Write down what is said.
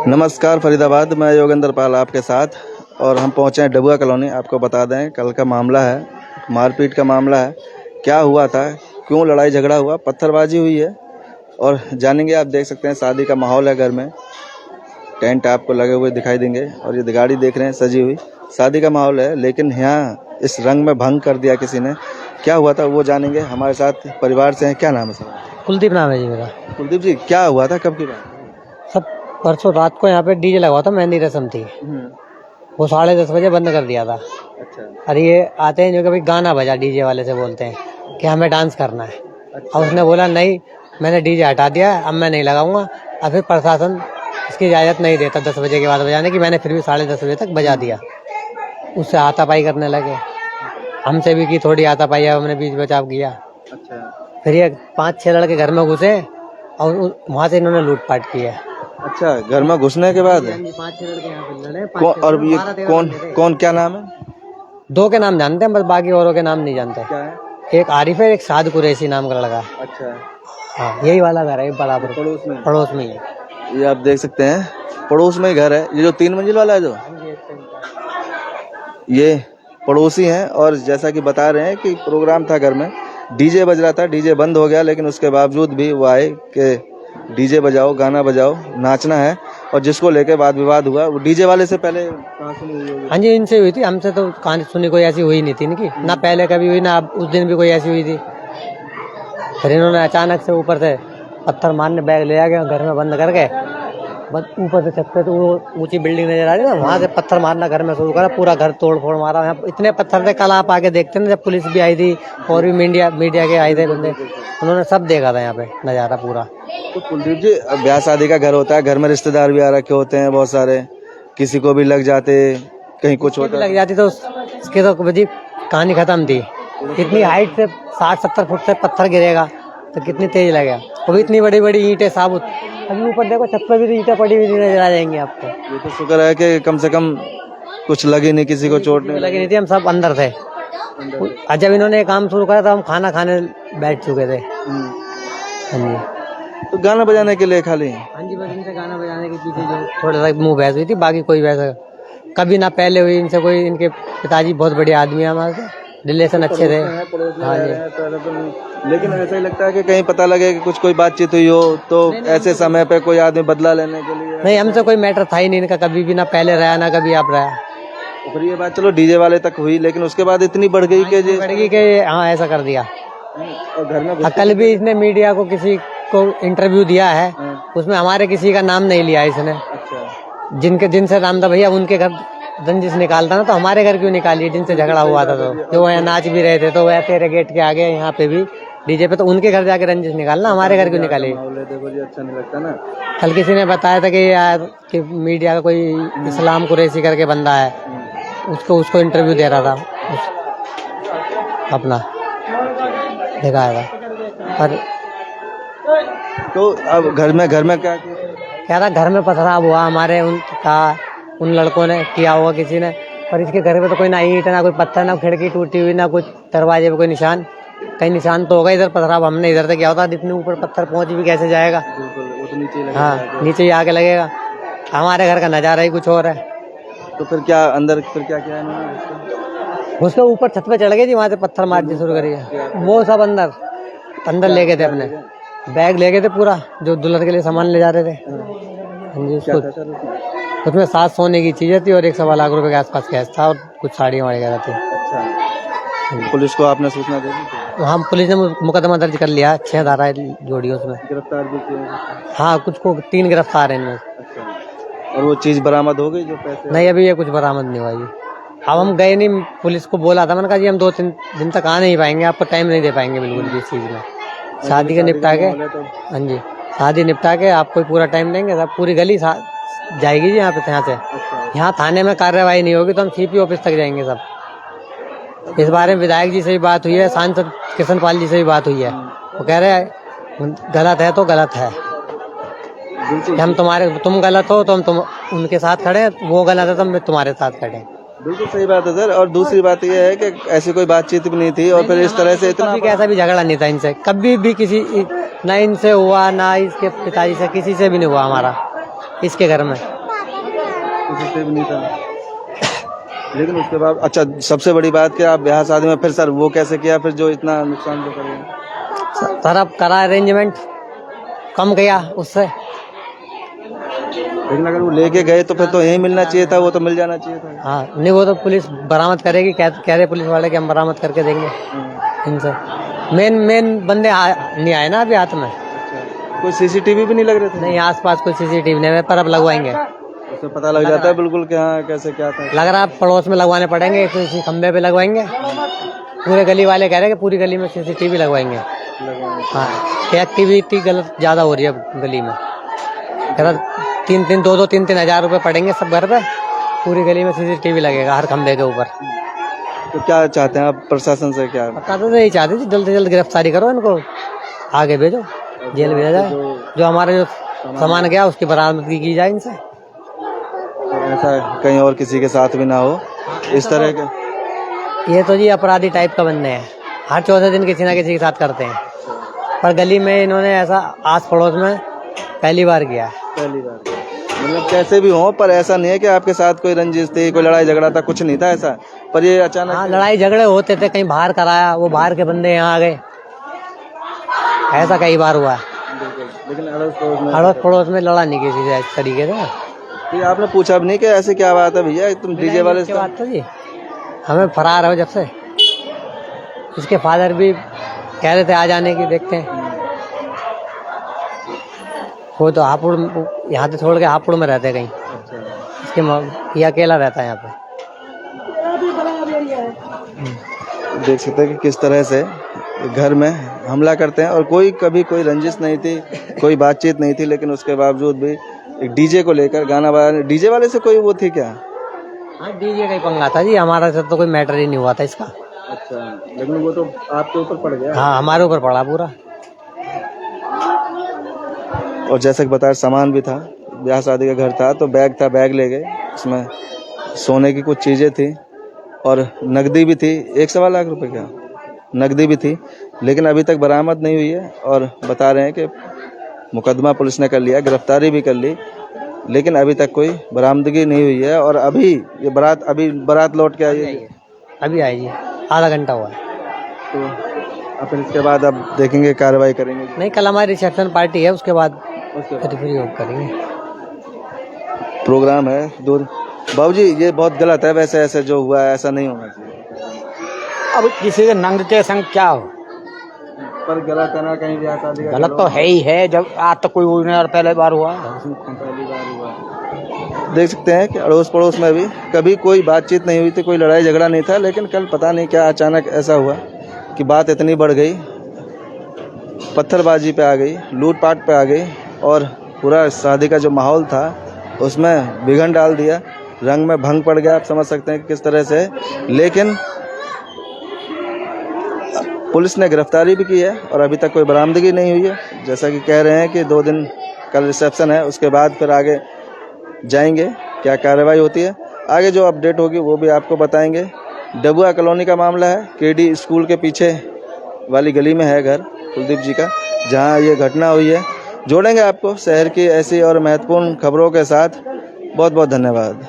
नमस्कार फरीदाबाद, मैं योगेंद्र पाल आपके साथ। और हम पहुंचे हैं डबुआ कॉलोनी। आपको बता दें, कल का मामला है, मारपीट का मामला है। क्या हुआ था, क्यों लड़ाई झगड़ा हुआ, पत्थरबाजी हुई है और जानेंगे। आप देख सकते हैं शादी का माहौल है, घर में टेंट आपको लगे हुए दिखाई देंगे और ये गाड़ी देख रहे हैं सजी हुई। शादी का माहौल है, लेकिन यहाँ इस रंग में भंग कर दिया किसी ने। क्या हुआ था वो जानेंगे। हमारे साथ परिवार से हैं। क्या नाम है सर? कुलदीप नाम है जी मेरा। कुलदीप जी, क्या हुआ था, कब की बात? सब परसों रात को यहाँ पे डीजे लगा था, मेहंदी रस्म थी। वो 10:30 बजे बंद कर दिया था। अच्छा। और ये आते हैं जो कि भाई गाना बजा, डीजे वाले से बोलते हैं कि हमें डांस करना है। अच्छा। और उसने बोला नहीं, मैंने डीजे हटा दिया है, अब मैं नहीं लगाऊंगा। और फिर प्रशासन इसकी इजाज़त नहीं देता 10 बजे के बाद बजाने की। मैंने फिर भी 10:30 बजे तक बजा दिया। उससे हाथापाई करने लगे, हमसे भी की थोड़ी हाथापाई, हमने बीच बचाव किया। अच्छा। फिर ये 5-6 लड़के घर में घुसे और वहाँ से इन्होंने लूटपाट की है। अच्छा, घर में घुसने के बाद 5-6 लड़के यहाँ पे लड़े। और ये कौन क्या नाम है? 2 के नाम जानते हैं बस, बाकी औरों के नाम नहीं जानते। क्या है? एक आरिफ है, एक साद कुरैशी नाम का लड़का है। अच्छा। हाँ, यही वाला घर है, बराबर पड़ोस में ही है। ये आप देख सकते हैं, पड़ोस में ही घर है। ये जो 3 मंजिल वाला है, जो ये पड़ोसी हैं। और जैसा कि बता रहे हैं कि प्रोग्राम था घर में, डीजे बज रहा था, डीजे बंद हो गया, लेकिन उसके बावजूद भी वो आए कि डीजे बजाओ, गाना बजाओ, नाचना है। और जिसको लेके वाद विवाद हुआ, वो डीजे वाले से पहले कहाँ सुनी हुई होगी? हाँ जी, इनसे हुई थी, हमसे तो कहानी सुनी कोई ऐसी हुई नहीं थी इनकी, ना पहले कभी हुई, ना अब उस दिन भी कोई ऐसी हुई थी। फिर इन्होंने अचानक से ऊपर से पत्थर मारने बैग ले आ गए, घर में बंद करके बस ऊपर से छत पे तो वो ऊंची बिल्डिंग नजर आ रही है ना, वहाँ से पत्थर मारना घर में शुरू करा, पूरा घर तोड़ फोड़ मारा। यहाँ इतने पत्थर थे, कल आप आके देखते ना, जब पुलिस भी आई थी और भी मीडिया के आए थे बंदे, उन्होंने सब देखा था यहाँ पे नजारा पूरा। तो कुलदीप जी, ब्याह शादी का घर होता है, घर में रिश्तेदार भी आ रखे होते हैं बहुत सारे, किसी को भी लग जाते, कहीं कुछ होता लग जाती तो उसकी तो बजी कहानी खत्म थी। इतनी हाइट से 60-70 फुट से पत्थर गिरेगा तो कितनी तेज लगेगा। वो भी इतनी बड़ी बड़ी ईंटें साबुत। अभी ऊपर देखो, छत पर भी ईंटें पड़ी हुई नजर आ जाएंगी आपको। ये तो शुक्र है कि कम से कम कुछ लगी नहीं, किसी को चोट नहीं लगी नहीं थी, हम सब अंदर थे। और जब इन्होंने काम शुरू करा तो हम खाना खाने बैठ चुके थे। हाँ जी। तो गाना बजाने के लिए खाली? हाँ जी, बस इनसे गाना बजाने के पीछे जो थोड़ा सा मुंह बहस हुई थी, बाकी कोई वैसा कभी ना पहले हुई इनसे कोई। इनके पिताजी बहुत बड़े आदमी है, हमारे से रिलेशन अच्छे थे। हाँ जी। लेकिन ऐसा ही लगता है कि कहीं पता लगे कि कुछ कोई बातचीत हुई हो तो ऐसे समय पे कोई आदमी बदला लेने के लिए। नहीं, हमसे कोई मैटर था ही नहीं इनका, कभी भी, ना पहले रहा ना कभी आप रहा। तो फिर ये बात चलो डीजे वाले तक हुई, लेकिन उसके बाद इतनी बढ़ गई कि हाँ, ऐसा कर दिया। और घर में कल भी इसने मीडिया को किसी को इंटरव्यू दिया है, उसमें हमारे किसी का नाम नहीं लिया इसने। अच्छा। जिनसे नाम था भैया, उनके घर रंजिश निकालता ना, तो हमारे घर क्यों निकालिए जिनसे झगड़ा हुआ था, तो जो वहाँ नाच भी रहे थे, तो वह तेरे गेट के आगे यहाँ पे भी डीजे पे, तो उनके घर जाके रंजिश निकालना, हमारे घर क्यों निकालिए? देखो जी, अच्छा नहीं लगता ना। कल किसी ने बताया था कि यार कि मीडिया का कोई इस्लाम कुरैशी करके बंदा है, उसको इंटरव्यू दे रहा था अपना, दिखाया था। पर तो अब घर में क्या था, घर में पथराव हुआ हमारे उन लड़कों ने किया होगा किसी ने। पर इसके घर में तो कोई ना ईंट, ना कोई पत्थर, ना खिड़की टूटी हुई, ना कुछ दरवाजे पे कोई निशान। कहीं निशान तो होगा इधर, पथराव हमने इधर से किया होता। इतने ऊपर पत्थर पहुंच भी कैसे जाएगा? वो तो नीचे लगेगा। हाँ, नीचे ही आके लगेगा। हमारे घर का नजारा ही कुछ और है। तो फिर क्या अंदर क्या किया इन्होंने? उसके ऊपर छत पे चढ़ गए जी, वहाँ से पत्थर मारनी शुरू करी। वो सब अंदर ले गए थे, अपने बैग ले गए थे पूरा, जो दुल्हन के लिए सामान ले जा रहे थे। उसमें 7 सोने की चीजें थी और 1.25 लाख रुपए के आसपास कैश था और कुछ साड़ियाँ वगैरह थी। अच्छा। पुलिस को आपने सूचना दे दी? हाँ, पुलिस ने मुकदमा दर्ज कर लिया, 6 धाराएं जोड़ी उसमें। गिरफ्तार भी किए? हाँ, कुछ को 3 गिरफ्तार है इनमें। अच्छा। और वो चीज बरामद हो गई जो पैसे? नहीं, अभी ये कुछ बरामद नहीं हुआ जी। अब हम गए नहीं, पुलिस को बोला था, मैंने कहा जी हम 2-3 दिन तक आ नहीं पाएंगे, आपको टाइम नहीं दे पाएंगे बिल्कुल भी इस चीज में। शादी के निपटा के, हाँ जी, शादी निपटा के आपको पूरा टाइम देंगे, सब पूरी गली जाएगी जी यहाँ पे, यहाँ से। यहाँ थाने में कार्रवाई नहीं होगी तो हम सीपी ऑफिस तक जाएंगे सब। इस बारे में विधायक जी से भी बात हुई है, सांसद कृष्ण पाल जी से भी बात हुई है। वो कह रहे हैं गलत है तो गलत है, हम तुम गलत हो तो हम उनके साथ खड़े, वो गलत है तो हम तुम्हारे साथ खड़े। बिल्कुल सही बात है सर। और दूसरी बात यह है कि ऐसी कोई बातचीत भी नहीं थी और फिर इस तरह से इतना कैसा भी झगड़ा नहीं था इनसे, कभी भी किसी ना इनसे हुआ, ना इसके पिताजी से, किसी से भी नहीं हुआ हमारा इसके घर में। किसी से भी नहीं था। लेकिन उसके बाद अच्छा, सबसे बड़ी बात कि आप ब्याह शादी में फिर सर वो कैसे किया फिर जो इतना नुकसान जो करे? सर अब करा अरेंजमेंट, कम गया उससे। लेकिन अगर वो लेके गए तो फिर तो यही मिलना चाहिए था, वो तो मिल जाना चाहिए था। हाँ नहीं, वो तो पुलिस बरामद करेगी, कह रहे पुलिस वाले कि हम बरामद करके देंगे इनसे। मेन बंदे नहीं आए ना अभी हाथ में। कोई सीसीटीवी भी नहीं लग रहे थे? नहीं, आसपास कोई सीसीटीवी नहीं है, पर अब लगवाएंगे। उससे पता लग जाता है बिल्कुल कि हाँ कैसे क्या था। लग रहा है पड़ोस में लगवाने पड़ेंगे, किसी खंबे पे लगवाएंगे। पूरे गली वाले कह रहे हैं कि पूरी गली में सीसीटीवी लगवाएंगे। हाँ, एक्टिविटी गलत ज्यादा हो रही है अब गली में। 3-3 हजार रुपए पड़ेंगे सब घर पे, पूरी गली में सीसीटीवी लगेगा हर खंबे के ऊपर। तो क्या चाहते हैं आप प्रशासन से? क्या पता तो यही चाहते थे, जल्द से जल्द गिरफ्तारी करो इनको, आगे भेजो, जेल भेजा जाए। जो हमारे जो सामान गया उसकी बरामदगी की जाए इनसे। ऐसा कहीं और किसी के साथ भी ना हो इस तरह के। ये तो जी अपराधी टाइप का बंदे हैं, हर 14 दिन किसी ना किसी के साथ करते हैं, पर गली में इन्होंने ऐसा आस पड़ोस में पहली बार किया है। पहली बार मतलब कैसे भी हो, पर ऐसा नहीं है कि आपके साथ कोई रंजिश थी, कोई लड़ाई झगड़ा था, कुछ नहीं था ऐसा, पर ये अचानक। हाँ, लड़ाई झगड़े होते थे, कहीं बाहर कराया, वो बाहर के बंदे यहाँ आ गए, ऐसा कई बार हुआ है। लेकिन अड़ोस पड़ोस में लड़ा नहीं किसी से इस तरीके से। तो आपने पूछा भी नहीं कि ऐसे क्या बात है भैया, तुम डीजे वाले से? बात तो जी हमें फरार हो जब से, इसके फादर भी कह रहे थे आ जाने की, देखते हैं। वो तो हापुड़, यहाँ से छोड़ के हापुड़ में रहते कहीं। इसके ये अकेला रहता है यहाँ पे। देख सकते हैं कि किस तरह से घर में हमला करते हैं, और कभी कोई रंजिश नहीं थी, कोई बातचीत नहीं थी, लेकिन उसके बावजूद भी एक डीजे को लेकर गाना बजाने, डीजे वाले से कोई वो थी क्या? हाँ, डीजे का ही पंगा था जी, हमारा से तो कोई मैटर ही नहीं हुआ था इसका। अच्छा, लेकिन वो तो आपके ऊपर पड़ गया। हाँ, हमारे ऊपर पड़ा पूरा। और जैसे कि बताया सामान भी था, ब्याह शादी का घर था, तो बैग था, बैग ले गए, उसमें सोने की कुछ चीज़ें थी और नकदी भी थी, 1.25 लाख रुपए का नकदी भी थी, लेकिन अभी तक बरामद नहीं हुई है। और बता रहे हैं कि मुकदमा पुलिस ने कर लिया, गिरफ्तारी भी कर ली, लेकिन अभी तक कोई बरामदगी नहीं हुई है। और अभी ये बारात लौट के आई है, अभी आई है, आधा घंटा हुआ है। तो अब फिर इसके बाद अब देखेंगे, कार्रवाई करेंगे। नहीं, कल हमारी रिसेप्शन पार्टी है, उसके बाद फ्री होप करेंगे, प्रोग्राम है दूर। बाबूजी ये बहुत गलत है वैसे, ऐसे जो हुआ है ऐसा नहीं होना चाहिए। अब किसी के नंग के संग क्या हो, पर गलत है ना, कहीं भी शादी का गलत तो है ही है। जब आज तक कोई हुई नहीं और पहले बार हुआ। पहली बार हुआ। देख सकते हैं कि अड़ोस पड़ोस में भी कभी कोई बातचीत नहीं हुई थी, कोई लड़ाई झगड़ा नहीं था, लेकिन कल पता नहीं क्या अचानक ऐसा हुआ कि बात इतनी बढ़ गई, पत्थरबाजी पे आ गई, लूटपाट पे आ गई, और पूरा शादी का जो माहौल था उसमें बिघन डाल दिया, रंग में भंग पड़ गया। आप समझ सकते हैं कि किस तरह से। लेकिन पुलिस ने गिरफ्तारी भी की है और अभी तक कोई बरामदगी नहीं हुई है। जैसा कि कह रहे हैं कि 2 दिन कल रिसेप्शन है, उसके बाद फिर आगे जाएंगे, क्या कार्रवाई होती है, आगे जो अपडेट होगी वो भी आपको बताएंगे। डबुआ कॉलोनी का मामला है, केडी स्कूल के पीछे वाली गली में है घर कुलदीप जी का, जहां ये घटना हुई है। जोड़ेंगे आपको शहर की ऐसी और महत्वपूर्ण खबरों के साथ। बहुत बहुत धन्यवाद।